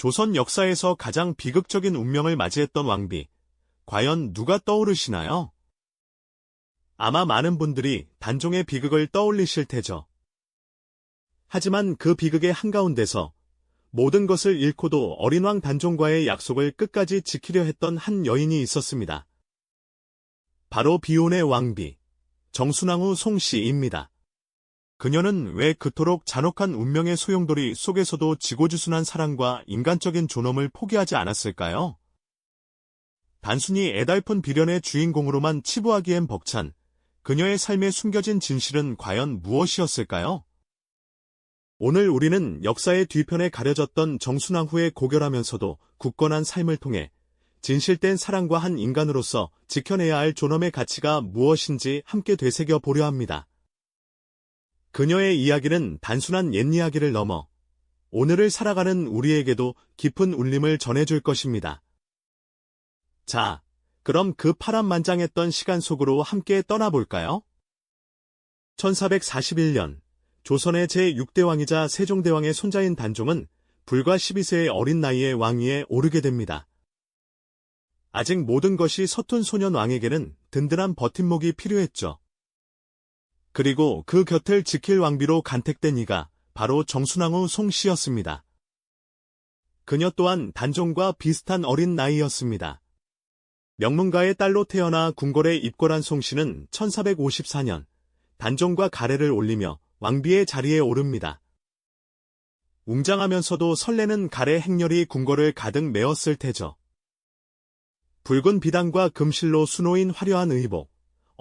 조선 역사에서 가장 비극적인 운명을 맞이했던 왕비, 과연 누가 떠오르시나요? 아마 많은 분들이 단종의 비극을 떠올리실 테죠. 하지만 그 비극의 한가운데서 모든 것을 잃고도 어린 왕 단종과의 약속을 끝까지 지키려 했던 한 여인이 있었습니다. 바로 비운의 왕비, 정순왕후 송씨입니다. 그녀는 왜 그토록 잔혹한 운명의 소용돌이 속에서도 지고지순한 사랑과 인간적인 존엄을 포기하지 않았을까요? 단순히 애달픈 비련의 주인공으로만 치부하기엔 벅찬 그녀의 삶에 숨겨진 진실은 과연 무엇이었을까요? 오늘 우리는 역사의 뒤편에 가려졌던 정순왕후의 고결하면서도 굳건한 삶을 통해 진실된 사랑과 한 인간으로서 지켜내야 할 존엄의 가치가 무엇인지 함께 되새겨 보려 합니다. 그녀의 이야기는 단순한 옛 이야기를 넘어 오늘을 살아가는 우리에게도 깊은 울림을 전해줄 것입니다. 자, 그럼 그 파란만장했던 시간 속으로 함께 떠나볼까요? 1441년, 조선의 제6대 왕이자 세종대왕의 손자인 단종은 불과 12세의 어린 나이에 왕위에 오르게 됩니다. 아직 모든 것이 서툰 소년 왕에게는 든든한 버팀목이 필요했죠. 그리고 그 곁을 지킬 왕비로 간택된 이가 바로 정순왕후 송씨였습니다. 그녀 또한 단종과 비슷한 어린 나이였습니다. 명문가의 딸로 태어나 궁궐에 입궐한 송씨는 1454년 단종과 가래를 올리며 왕비의 자리에 오릅니다. 웅장하면서도 설레는 가래 행렬이 궁궐을 가득 메웠을 테죠. 붉은 비단과 금실로 수놓인 화려한 의복,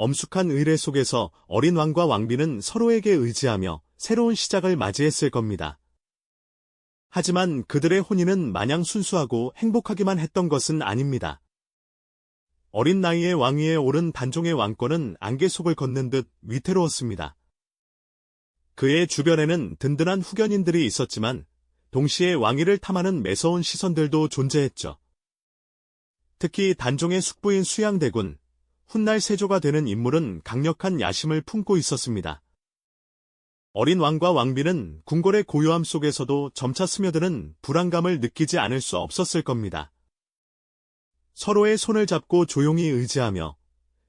엄숙한 의례 속에서 어린 왕과 왕비는 서로에게 의지하며 새로운 시작을 맞이했을 겁니다. 하지만 그들의 혼인은 마냥 순수하고 행복하기만 했던 것은 아닙니다. 어린 나이에 왕위에 오른 단종의 왕권은 안개 속을 걷는 듯 위태로웠습니다. 그의 주변에는 든든한 후견인들이 있었지만 동시에 왕위를 탐하는 매서운 시선들도 존재했죠. 특히 단종의 숙부인 수양대군, 훗날 세조가 되는 인물은 강력한 야심을 품고 있었습니다. 어린 왕과 왕비는 궁궐의 고요함 속에서도 점차 스며드는 불안감을 느끼지 않을 수 없었을 겁니다. 서로의 손을 잡고 조용히 의지하며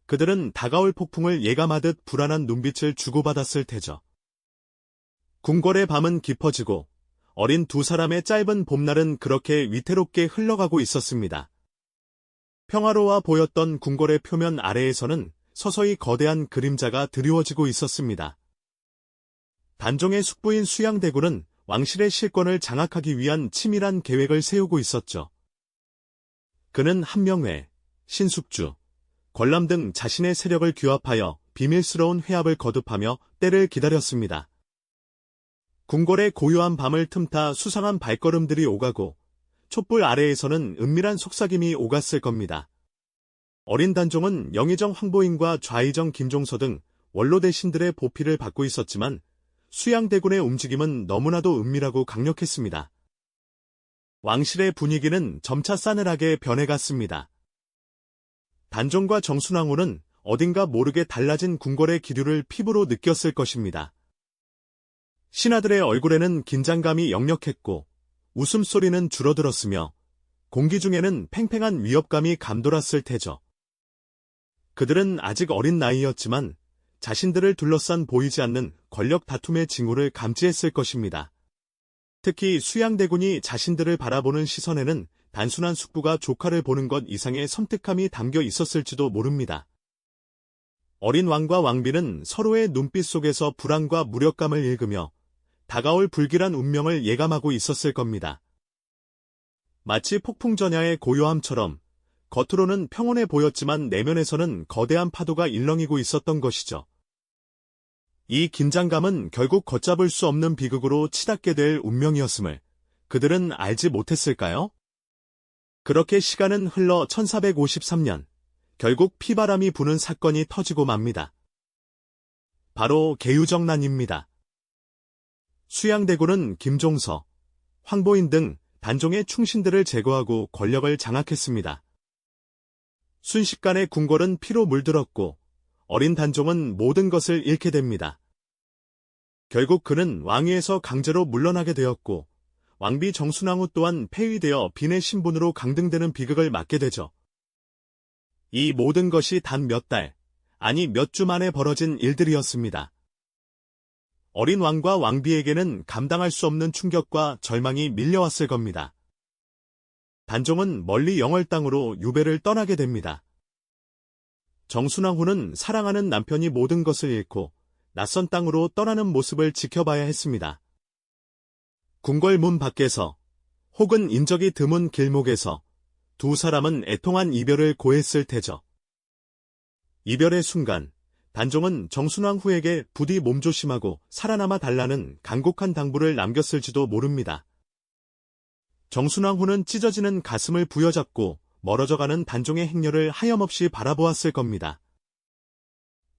그들은 다가올 폭풍을 예감하듯 불안한 눈빛을 주고받았을 테죠. 궁궐의 밤은 깊어지고 어린 두 사람의 짧은 봄날은 그렇게 위태롭게 흘러가고 있었습니다. 평화로워 보였던 궁궐의 표면 아래에서는 서서히 거대한 그림자가 드리워지고 있었습니다. 단종의 숙부인 수양대군은 왕실의 실권을 장악하기 위한 치밀한 계획을 세우고 있었죠. 그는 한명회, 신숙주, 권람 등 자신의 세력을 규합하여 비밀스러운 회합을 거듭하며 때를 기다렸습니다. 궁궐의 고요한 밤을 틈타 수상한 발걸음들이 오가고 촛불 아래에서는 은밀한 속삭임이 오갔을 겁니다. 어린 단종은 영의정 황보인과 좌의정 김종서 등 원로 대신들의 보필을 받고 있었지만 수양대군의 움직임은 너무나도 은밀하고 강력했습니다. 왕실의 분위기는 점차 싸늘하게 변해갔습니다. 단종과 정순왕후는 어딘가 모르게 달라진 궁궐의 기류를 피부로 느꼈을 것입니다. 신하들의 얼굴에는 긴장감이 역력했고 웃음소리는 줄어들었으며 공기 중에는 팽팽한 위협감이 감돌았을 테죠. 그들은 아직 어린 나이였지만 자신들을 둘러싼 보이지 않는 권력 다툼의 징후를 감지했을 것입니다. 특히 수양대군이 자신들을 바라보는 시선에는 단순한 숙부가 조카를 보는 것 이상의 섬뜩함이 담겨 있었을지도 모릅니다. 어린 왕과 왕비는 서로의 눈빛 속에서 불안과 무력감을 읽으며 다가올 불길한 운명을 예감하고 있었을 겁니다. 마치 폭풍전야의 고요함처럼 겉으로는 평온해 보였지만 내면에서는 거대한 파도가 일렁이고 있었던 것이죠. 이 긴장감은 결국 걷잡을 수 없는 비극으로 치닫게 될 운명이었음을 그들은 알지 못했을까요? 그렇게 시간은 흘러 1453년, 결국 피바람이 부는 사건이 터지고 맙니다. 바로 계유정난입니다. 수양대군은 김종서, 황보인 등 단종의 충신들을 제거하고 권력을 장악했습니다. 순식간에 궁궐은 피로 물들었고 어린 단종은 모든 것을 잃게 됩니다. 결국 그는 왕위에서 강제로 물러나게 되었고 왕비 정순왕후 또한 폐위되어 빈의 신분으로 강등되는 비극을 맞게 되죠. 이 모든 것이 단 몇 달, 아니 몇 주 만에 벌어진 일들이었습니다. 어린 왕과 왕비에게는 감당할 수 없는 충격과 절망이 밀려왔을 겁니다. 단종은 멀리 영월 땅으로 유배를 떠나게 됩니다. 정순왕후는 사랑하는 남편이 모든 것을 잃고 낯선 땅으로 떠나는 모습을 지켜봐야 했습니다. 궁궐 문 밖에서 혹은 인적이 드문 길목에서 두 사람은 애통한 이별을 고했을 테죠. 이별의 순간, 단종은 정순왕후에게 부디 몸조심하고 살아남아 달라는 간곡한 당부를 남겼을지도 모릅니다. 정순왕후는 찢어지는 가슴을 부여잡고 멀어져가는 단종의 행렬을 하염없이 바라보았을 겁니다.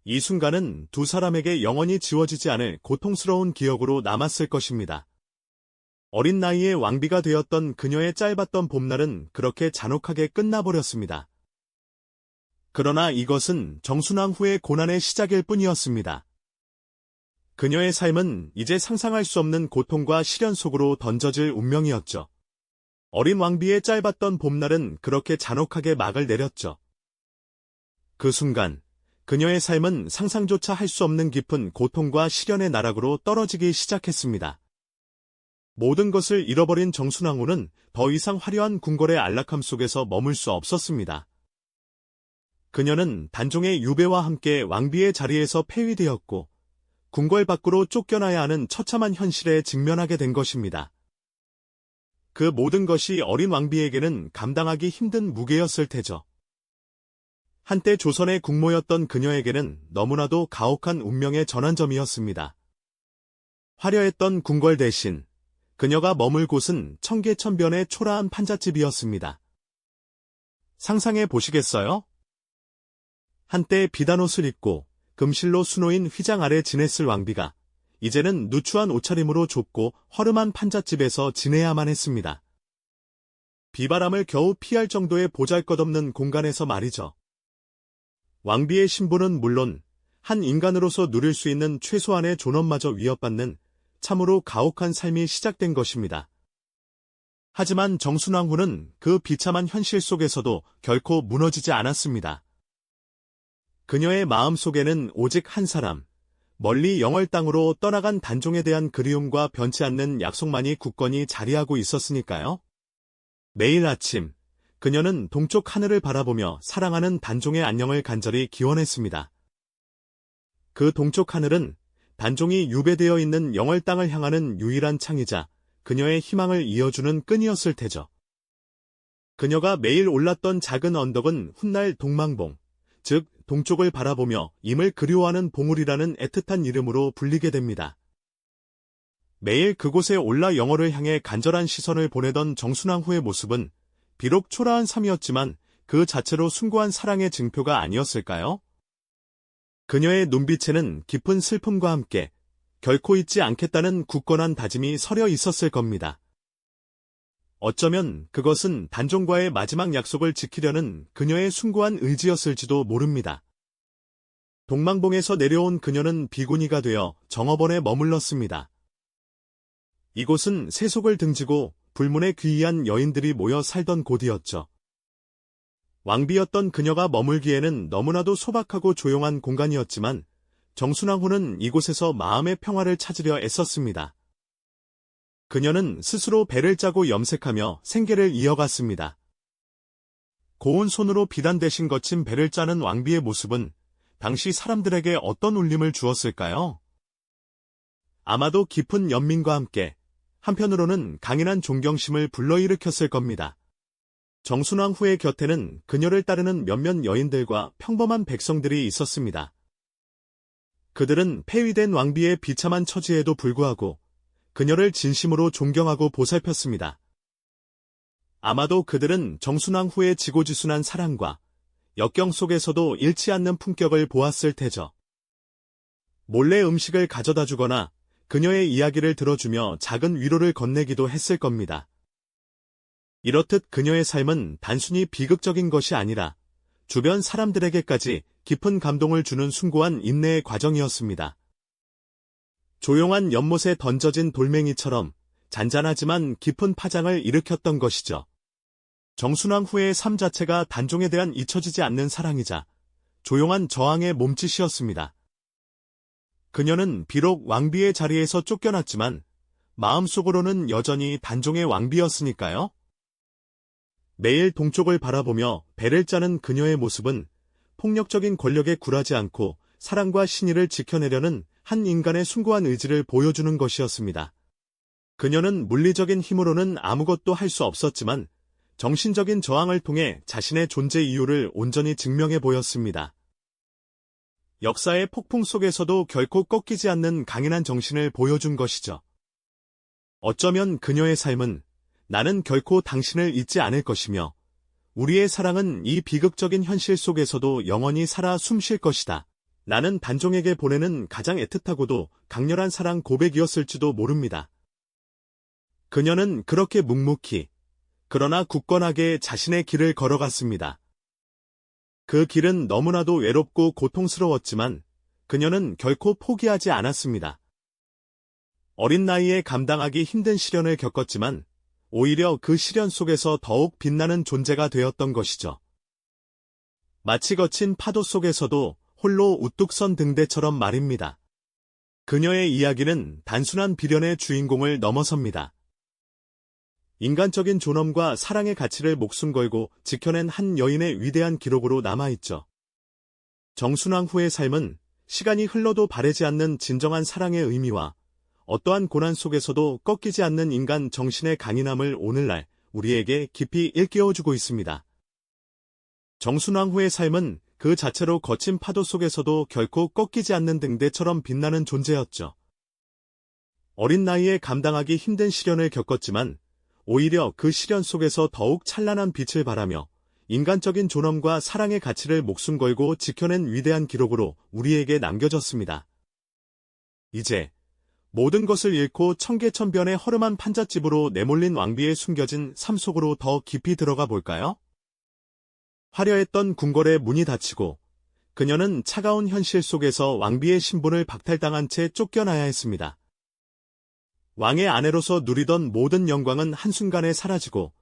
이 순간은 두 사람에게 영원히 지워지지 않을 고통스러운 기억으로 남았을 것입니다. 어린 나이에 왕비가 되었던 그녀의 짧았던 봄날은 그렇게 잔혹하게 끝나버렸습니다. 그러나 이것은 정순왕후의 고난의 시작일 뿐이었습니다. 그녀의 삶은 이제 상상할 수 없는 고통과 시련 속으로 던져질 운명이었죠. 어린 왕비의 짧았던 봄날은 그렇게 잔혹하게 막을 내렸죠. 그 순간, 그녀의 삶은 상상조차 할 수 없는 깊은 고통과 시련의 나락으로 떨어지기 시작했습니다. 모든 것을 잃어버린 정순왕후는 더 이상 화려한 궁궐의 안락함 속에서 머물 수 없었습니다. 그녀는 단종의 유배와 함께 왕비의 자리에서 폐위되었고 궁궐 밖으로 쫓겨나야 하는 처참한 현실에 직면하게 된 것입니다. 그 모든 것이 어린 왕비에게는 감당하기 힘든 무게였을 테죠. 한때 조선의 국모였던 그녀에게는 너무나도 가혹한 운명의 전환점이었습니다. 화려했던 궁궐 대신 그녀가 머물 곳은 청계천변의 초라한 판잣집이었습니다. 상상해 보시겠어요? 한때 비단 옷을 입고 금실로 수놓인 휘장 아래 지냈을 왕비가 이제는 누추한 옷차림으로 좁고 허름한 판잣집에서 지내야만 했습니다. 비바람을 겨우 피할 정도의 보잘것없는 공간에서 말이죠. 왕비의 신분은 물론 한 인간으로서 누릴 수 있는 최소한의 존엄마저 위협받는 참으로 가혹한 삶이 시작된 것입니다. 하지만 정순왕후는 그 비참한 현실 속에서도 결코 무너지지 않았습니다. 그녀의 마음속에는 오직 한 사람, 멀리 영월 땅으로 떠나간 단종에 대한 그리움과 변치 않는 약속만이 굳건히 자리하고 있었으니까요. 매일 아침, 그녀는 동쪽 하늘을 바라보며 사랑하는 단종의 안녕을 간절히 기원했습니다. 그 동쪽 하늘은 단종이 유배되어 있는 영월 땅을 향하는 유일한 창이자 그녀의 희망을 이어주는 끈이었을 테죠. 그녀가 매일 올랐던 작은 언덕은 훗날 동망봉, 즉 동쪽을 바라보며 임을 그리워하는 봉우리라는 애틋한 이름으로 불리게 됩니다. 매일 그곳에 올라 영월을 향해 간절한 시선을 보내던 정순왕후의 모습은 비록 초라한 삶이었지만 그 자체로 숭고한 사랑의 증표가 아니었을까요? 그녀의 눈빛에는 깊은 슬픔과 함께 결코 잊지 않겠다는 굳건한 다짐이 서려 있었을 겁니다. 어쩌면 그것은 단종과의 마지막 약속을 지키려는 그녀의 숭고한 의지였을지도 모릅니다. 동망봉에서 내려온 그녀는 비구니가 되어 정업원에 머물렀습니다. 이곳은 세속을 등지고 불문의 귀의한 여인들이 모여 살던 곳이었죠. 왕비였던 그녀가 머물기에는 너무나도 소박하고 조용한 공간이었지만 정순왕후는 이곳에서 마음의 평화를 찾으려 애썼습니다. 그녀는 스스로 배를 짜고 염색하며 생계를 이어갔습니다. 고운 손으로 비단 대신 거친 배를 짜는 왕비의 모습은 당시 사람들에게 어떤 울림을 주었을까요? 아마도 깊은 연민과 함께 한편으로는 강인한 존경심을 불러일으켰을 겁니다. 정순왕후의 곁에는 그녀를 따르는 몇몇 여인들과 평범한 백성들이 있었습니다. 그들은 폐위된 왕비의 비참한 처지에도 불구하고 그녀를 진심으로 존경하고 보살폈습니다. 아마도 그들은 정순왕후의 지고지순한 사랑과 역경 속에서도 잃지 않는 품격을 보았을 테죠. 몰래 음식을 가져다 주거나 그녀의 이야기를 들어주며 작은 위로를 건네기도 했을 겁니다. 이렇듯 그녀의 삶은 단순히 비극적인 것이 아니라 주변 사람들에게까지 깊은 감동을 주는 숭고한 인내의 과정이었습니다. 조용한 연못에 던져진 돌멩이처럼 잔잔하지만 깊은 파장을 일으켰던 것이죠. 정순왕 후의 삶 자체가 단종에 대한 잊혀지지 않는 사랑이자 조용한 저항의 몸짓이었습니다. 그녀는 비록 왕비의 자리에서 쫓겨났지만 마음속으로는 여전히 단종의 왕비였으니까요. 매일 동쪽을 바라보며 배를 짜는 그녀의 모습은 폭력적인 권력에 굴하지 않고 사랑과 신의를 지켜내려는 한 인간의 숭고한 의지를 보여주는 것이었습니다. 그녀는 물리적인 힘으로는 아무것도 할 수 없었지만 정신적인 저항을 통해 자신의 존재 이유를 온전히 증명해 보였습니다. 역사의 폭풍 속에서도 결코 꺾이지 않는 강인한 정신을 보여준 것이죠. 어쩌면 그녀의 삶은 나는 결코 당신을 잊지 않을 것이며 우리의 사랑은 이 비극적인 현실 속에서도 영원히 살아 숨쉴 것이다. 나는 단종에게 보내는 가장 애틋하고도 강렬한 사랑 고백이었을지도 모릅니다. 그녀는 그렇게 묵묵히 그러나 굳건하게 자신의 길을 걸어갔습니다. 그 길은 너무나도 외롭고 고통스러웠지만 그녀는 결코 포기하지 않았습니다. 어린 나이에 감당하기 힘든 시련을 겪었지만 오히려 그 시련 속에서 더욱 빛나는 존재가 되었던 것이죠. 마치 거친 파도 속에서도 홀로 우뚝 선 등대처럼 말입니다. 그녀의 이야기는 단순한 비련의 주인공을 넘어섭니다. 인간적인 존엄과 사랑의 가치를 목숨 걸고 지켜낸 한 여인의 위대한 기록으로 남아있죠. 정순왕 후의 삶은 시간이 흘러도 바래지 않는 진정한 사랑의 의미와 어떠한 고난 속에서도 꺾이지 않는 인간 정신의 강인함을 오늘날 우리에게 깊이 일깨워주고 있습니다. 정순왕 후의 삶은 그 자체로 거친 파도 속에서도 결코 꺾이지 않는 등대처럼 빛나는 존재였죠. 어린 나이에 감당하기 힘든 시련을 겪었지만 오히려 그 시련 속에서 더욱 찬란한 빛을 발하며 인간적인 존엄과 사랑의 가치를 목숨 걸고 지켜낸 위대한 기록으로 우리에게 남겨졌습니다. 이제 모든 것을 잃고 천개천변의 허름한 판잣집으로 내몰린 왕비의 숨겨진 삶 속으로 더 깊이 들어가 볼까요? 화려했던 궁궐의 문이 닫히고 그녀는 차가운 현실 속에서 왕비의 신분을 박탈당한 채 쫓겨나야 했습니다. 왕의 아내로서 누리던 모든 영광은 한순간에 사라지고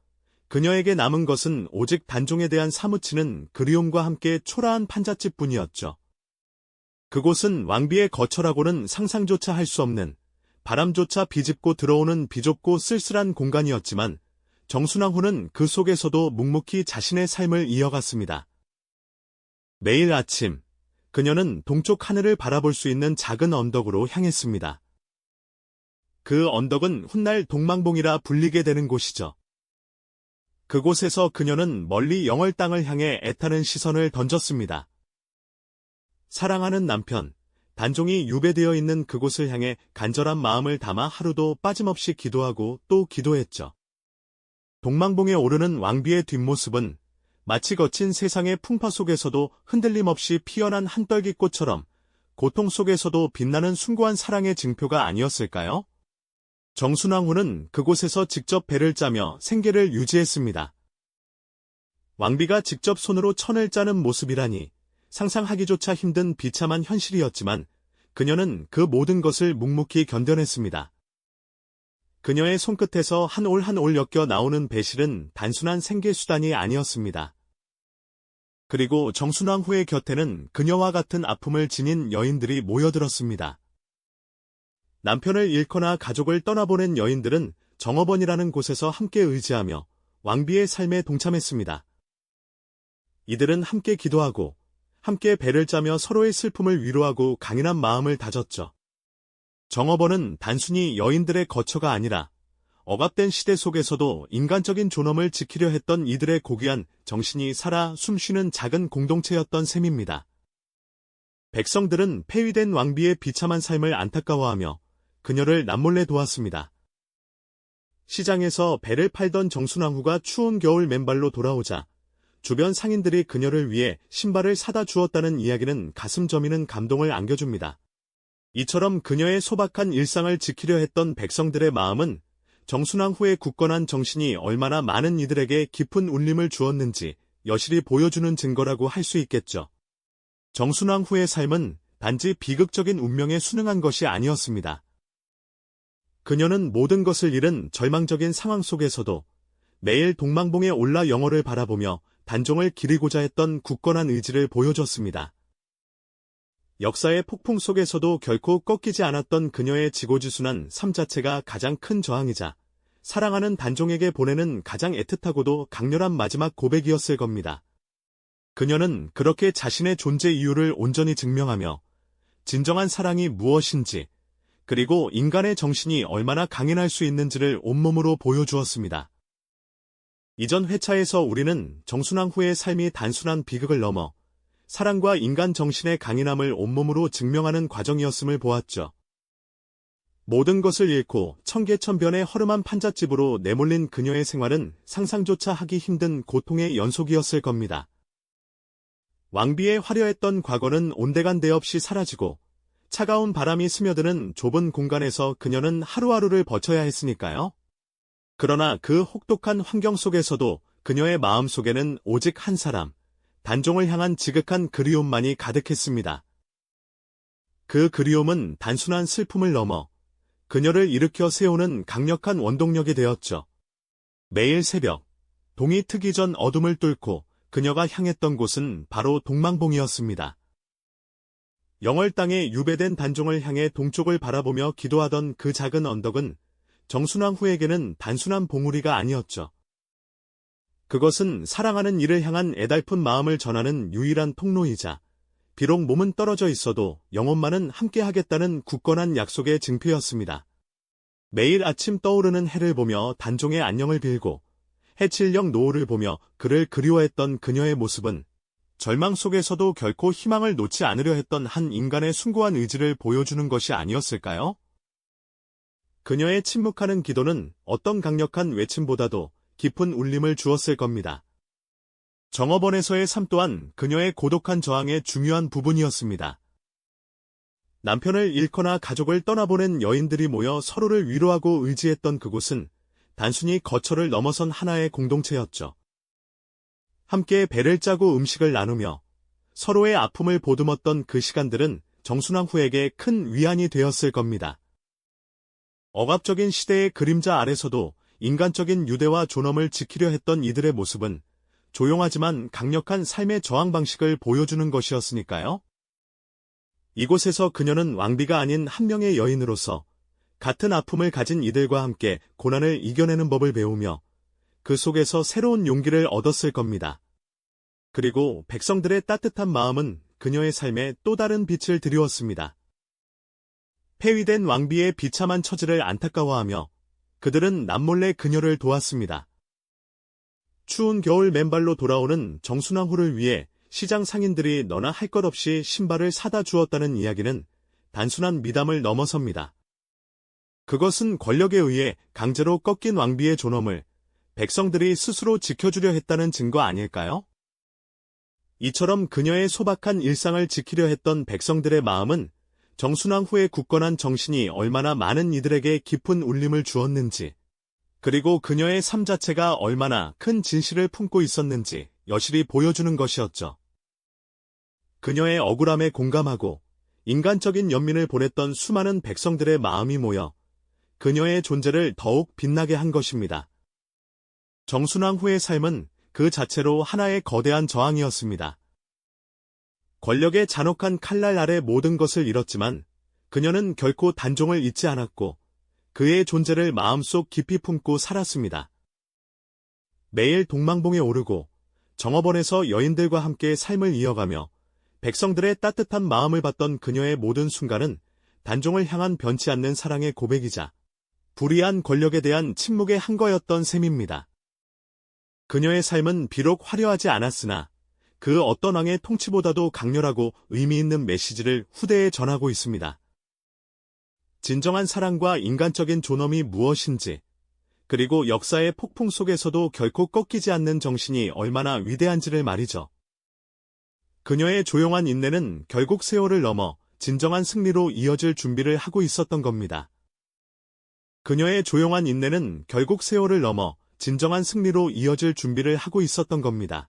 그녀에게 남은 것은 오직 단종에 대한 사무치는 그리움과 함께 초라한 판잣집뿐이었죠. 그곳은 왕비의 거처라고는 상상조차 할 수 없는 바람조차 비집고 들어오는 비좁고 쓸쓸한 공간이었지만 정순왕 후는 그 속에서도 묵묵히 자신의 삶을 이어갔습니다. 매일 아침 그녀는 동쪽 하늘을 바라볼 수 있는 작은 언덕으로 향했습니다. 그 언덕은 훗날 동망봉이라 불리게 되는 곳이죠. 그곳에서 그녀는 멀리 영월 땅을 향해 애타는 시선을 던졌습니다. 사랑하는 남편, 단종이 유배되어 있는 그곳을 향해 간절한 마음을 담아 하루도 빠짐없이 기도하고 또 기도했죠. 동망봉에 오르는 왕비의 뒷모습은 마치 거친 세상의 풍파 속에서도 흔들림 없이 피어난 한떨기꽃처럼 고통 속에서도 빛나는 숭고한 사랑의 증표가 아니었을까요? 정순왕 후는 그곳에서 직접 배를 짜며 생계를 유지했습니다. 왕비가 직접 손으로 천을 짜는 모습이라니 상상하기조차 힘든 비참한 현실이었지만 그녀는 그 모든 것을 묵묵히 견뎌냈습니다. 그녀의 손끝에서 한 올 한 올 엮여 나오는 배실은 단순한 생계수단이 아니었습니다. 그리고 정순왕 후의 곁에는 그녀와 같은 아픔을 지닌 여인들이 모여들었습니다. 남편을 잃거나 가족을 떠나보낸 여인들은 정업원이라는 곳에서 함께 의지하며 왕비의 삶에 동참했습니다. 이들은 함께 기도하고 함께 배를 짜며 서로의 슬픔을 위로하고 강인한 마음을 다졌죠. 정업원은 단순히 여인들의 거처가 아니라 억압된 시대 속에서도 인간적인 존엄을 지키려 했던 이들의 고귀한 정신이 살아 숨쉬는 작은 공동체였던 셈입니다. 백성들은 폐위된 왕비의 비참한 삶을 안타까워하며 그녀를 남몰래 도왔습니다. 시장에서 배를 팔던 정순왕 후가 추운 겨울 맨발로 돌아오자 주변 상인들이 그녀를 위해 신발을 사다 주었다는 이야기는 가슴 저미는 감동을 안겨줍니다. 이처럼 그녀의 소박한 일상을 지키려 했던 백성들의 마음은 정순왕 후의 굳건한 정신이 얼마나 많은 이들에게 깊은 울림을 주었는지 여실히 보여주는 증거라고 할 수 있겠죠. 정순왕 후의 삶은 단지 비극적인 운명에 순응한 것이 아니었습니다. 그녀는 모든 것을 잃은 절망적인 상황 속에서도 매일 동망봉에 올라 영월을 바라보며 단종을 기리고자 했던 굳건한 의지를 보여줬습니다. 역사의 폭풍 속에서도 결코 꺾이지 않았던 그녀의 지고지순한 삶 자체가 가장 큰 저항이자 사랑하는 단종에게 보내는 가장 애틋하고도 강렬한 마지막 고백이었을 겁니다. 그녀는 그렇게 자신의 존재 이유를 온전히 증명하며 진정한 사랑이 무엇인지 그리고 인간의 정신이 얼마나 강인할 수 있는지를 온몸으로 보여주었습니다. 이전 회차에서 우리는 정순왕 후의 삶이 단순한 비극을 넘어 사랑과 인간 정신의 강인함을 온몸으로 증명하는 과정이었음을 보았죠. 모든 것을 잃고 천개천변의 허름한 판잣집으로 내몰린 그녀의 생활은 상상조차 하기 힘든 고통의 연속이었을 겁니다. 왕비의 화려했던 과거는 온데간데 없이 사라지고 차가운 바람이 스며드는 좁은 공간에서 그녀는 하루하루를 버텨야 했으니까요. 그러나 그 혹독한 환경 속에서도 그녀의 마음 속에는 오직 한 사람, 단종을 향한 지극한 그리움만이 가득했습니다. 그 그리움은 단순한 슬픔을 넘어 그녀를 일으켜 세우는 강력한 원동력이 되었죠. 매일 새벽, 동이 트기 전 어둠을 뚫고 그녀가 향했던 곳은 바로 동망봉이었습니다. 영월 땅에 유배된 단종을 향해 동쪽을 바라보며 기도하던 그 작은 언덕은 정순왕 후에게는 단순한 봉우리가 아니었죠. 그것은 사랑하는 이를 향한 애달픈 마음을 전하는 유일한 통로이자 비록 몸은 떨어져 있어도 영혼만은 함께하겠다는 굳건한 약속의 증표였습니다. 매일 아침 떠오르는 해를 보며 단종의 안녕을 빌고 해칠녘 노을을 보며 그를 그리워했던 그녀의 모습은 절망 속에서도 결코 희망을 놓지 않으려 했던 한 인간의 숭고한 의지를 보여주는 것이 아니었을까요? 그녀의 침묵하는 기도는 어떤 강력한 외침보다도 깊은 울림을 주었을 겁니다. 정업원에서의 삶 또한 그녀의 고독한 저항의 중요한 부분이었습니다. 남편을 잃거나 가족을 떠나보낸 여인들이 모여 서로를 위로하고 의지했던 그곳은 단순히 거처를 넘어선 하나의 공동체였죠. 함께 배를 짜고 음식을 나누며 서로의 아픔을 보듬었던 그 시간들은 정순왕 후에게 큰 위안이 되었을 겁니다. 억압적인 시대의 그림자 아래서도 인간적인 유대와 존엄을 지키려 했던 이들의 모습은 조용하지만 강력한 삶의 저항 방식을 보여주는 것이었으니까요. 이곳에서 그녀는 왕비가 아닌 한 명의 여인으로서 같은 아픔을 가진 이들과 함께 고난을 이겨내는 법을 배우며 그 속에서 새로운 용기를 얻었을 겁니다. 그리고 백성들의 따뜻한 마음은 그녀의 삶에 또 다른 빛을 드리웠습니다. 폐위된 왕비의 비참한 처지를 안타까워하며 그들은 남몰래 그녀를 도왔습니다. 추운 겨울 맨발로 돌아오는 정순왕 후를 위해 시장 상인들이 너나 할 것 없이 신발을 사다 주었다는 이야기는 단순한 미담을 넘어섭니다. 그것은 권력에 의해 강제로 꺾인 왕비의 존엄을 백성들이 스스로 지켜주려 했다는 증거 아닐까요? 이처럼 그녀의 소박한 일상을 지키려 했던 백성들의 마음은 정순왕 후의 굳건한 정신이 얼마나 많은 이들에게 깊은 울림을 주었는지, 그리고 그녀의 삶 자체가 얼마나 큰 진실을 품고 있었는지 여실히 보여주는 것이었죠. 그녀의 억울함에 공감하고 인간적인 연민을 보냈던 수많은 백성들의 마음이 모여 그녀의 존재를 더욱 빛나게 한 것입니다. 정순왕 후의 삶은 그 자체로 하나의 거대한 저항이었습니다. 권력의 잔혹한 칼날 아래 모든 것을 잃었지만 그녀는 결코 단종을 잊지 않았고 그의 존재를 마음속 깊이 품고 살았습니다. 매일 동망봉에 오르고 정업원에서 여인들과 함께 삶을 이어가며 백성들의 따뜻한 마음을 받던 그녀의 모든 순간은 단종을 향한 변치 않는 사랑의 고백이자 불의한 권력에 대한 침묵의 한거였던 셈입니다. 그녀의 삶은 비록 화려하지 않았으나 그 어떤 왕의 통치보다도 강렬하고 의미 있는 메시지를 후대에 전하고 있습니다. 진정한 사랑과 인간적인 존엄이 무엇인지, 그리고 역사의 폭풍 속에서도 결코 꺾이지 않는 정신이 얼마나 위대한지를 말이죠. 그녀의 조용한 인내는 결국 세월을 넘어 진정한 승리로 이어질 준비를 하고 있었던 겁니다. 그녀의 조용한 인내는 결국 세월을 넘어 진정한 승리로 이어질 준비를 하고 있었던 겁니다.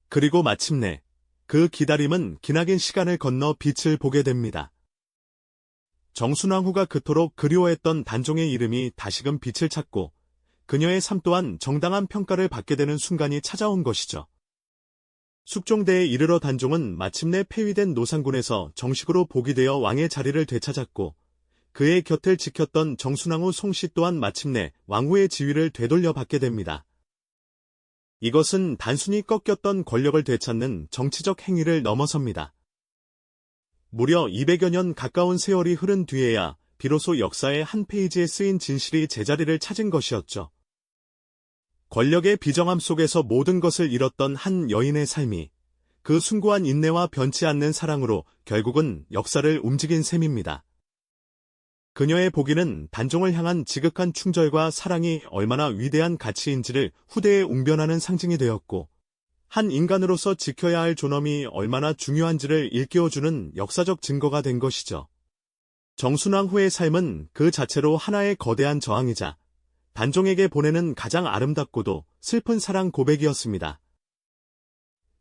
그리고 마침내 그 기다림은 기나긴 시간을 건너 빛을 보게 됩니다. 정순왕후가 그토록 그리워했던 단종의 이름이 다시금 빛을 찾고 그녀의 삶 또한 정당한 평가를 받게 되는 순간이 찾아온 것이죠. 숙종대에 이르러 단종은 마침내 폐위된 노상군에서 정식으로 복위되어 왕의 자리를 되찾았고 그의 곁을 지켰던 정순왕후 송씨 또한 마침내 왕후의 지위를 되돌려 받게 됩니다. 이것은 단순히 꺾였던 권력을 되찾는 정치적 행위를 넘어섭니다. 무려 200여 년 가까운 세월이 흐른 뒤에야 비로소 역사의 한 페이지에 쓰인 진실이 제자리를 찾은 것이었죠. 권력의 비정함 속에서 모든 것을 잃었던 한 여인의 삶이 그 숭고한 인내와 변치 않는 사랑으로 결국은 역사를 움직인 셈입니다. 그녀의 복위는 단종을 향한 지극한 충절과 사랑이 얼마나 위대한 가치인지를 후대에 웅변하는 상징이 되었고, 한 인간으로서 지켜야 할 존엄이 얼마나 중요한지를 일깨워주는 역사적 증거가 된 것이죠. 정순왕후의 삶은 그 자체로 하나의 거대한 저항이자 단종에게 보내는 가장 아름답고도 슬픈 사랑 고백이었습니다.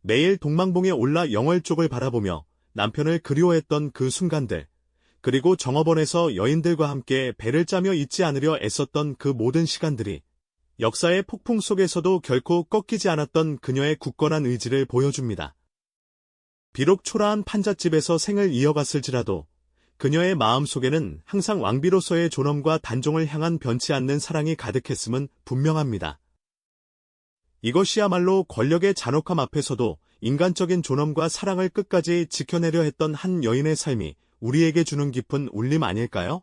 매일 동망봉에 올라 영월 쪽을 바라보며 남편을 그리워했던 그 순간들, 그리고 정업원에서 여인들과 함께 배를 짜며 잊지 않으려 애썼던 그 모든 시간들이 역사의 폭풍 속에서도 결코 꺾이지 않았던 그녀의 굳건한 의지를 보여줍니다. 비록 초라한 판잣집에서 생을 이어갔을지라도 그녀의 마음 속에는 항상 왕비로서의 존엄과 단종을 향한 변치 않는 사랑이 가득했음은 분명합니다. 이것이야말로 권력의 잔혹함 앞에서도 인간적인 존엄과 사랑을 끝까지 지켜내려 했던 한 여인의 삶이 우리에게 주는 깊은 울림 아닐까요?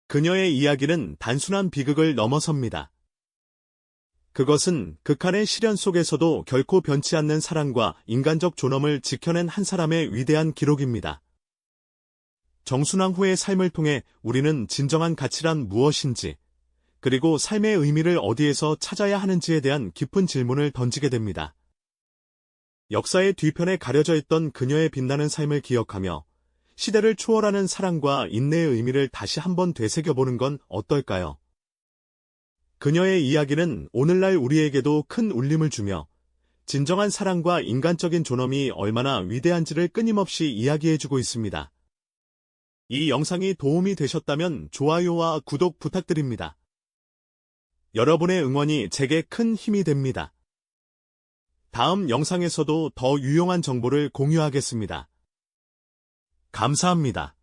그녀의 이야기는 단순한 비극을 넘어섭니다. 그것은 극한의 시련 속에서도 결코 변치 않는 사랑과 인간적 존엄을 지켜낸 한 사람의 위대한 기록입니다. 정순왕후의 삶을 통해 우리는 진정한 가치란 무엇인지, 그리고 삶의 의미를 어디에서 찾아야 하는지에 대한 깊은 질문을 던지게 됩니다. 역사의 뒤편에 가려져 있던 그녀의 빛나는 삶을 기억하며 시대를 초월하는 사랑과 인내의 의미를 다시 한번 되새겨보는 건 어떨까요? 그녀의 이야기는 오늘날 우리에게도 큰 울림을 주며 진정한 사랑과 인간적인 존엄이 얼마나 위대한지를 끊임없이 이야기해주고 있습니다. 이 영상이 도움이 되셨다면 좋아요와 구독 부탁드립니다. 여러분의 응원이 제게 큰 힘이 됩니다. 다음 영상에서도 더 유용한 정보를 공유하겠습니다. 감사합니다.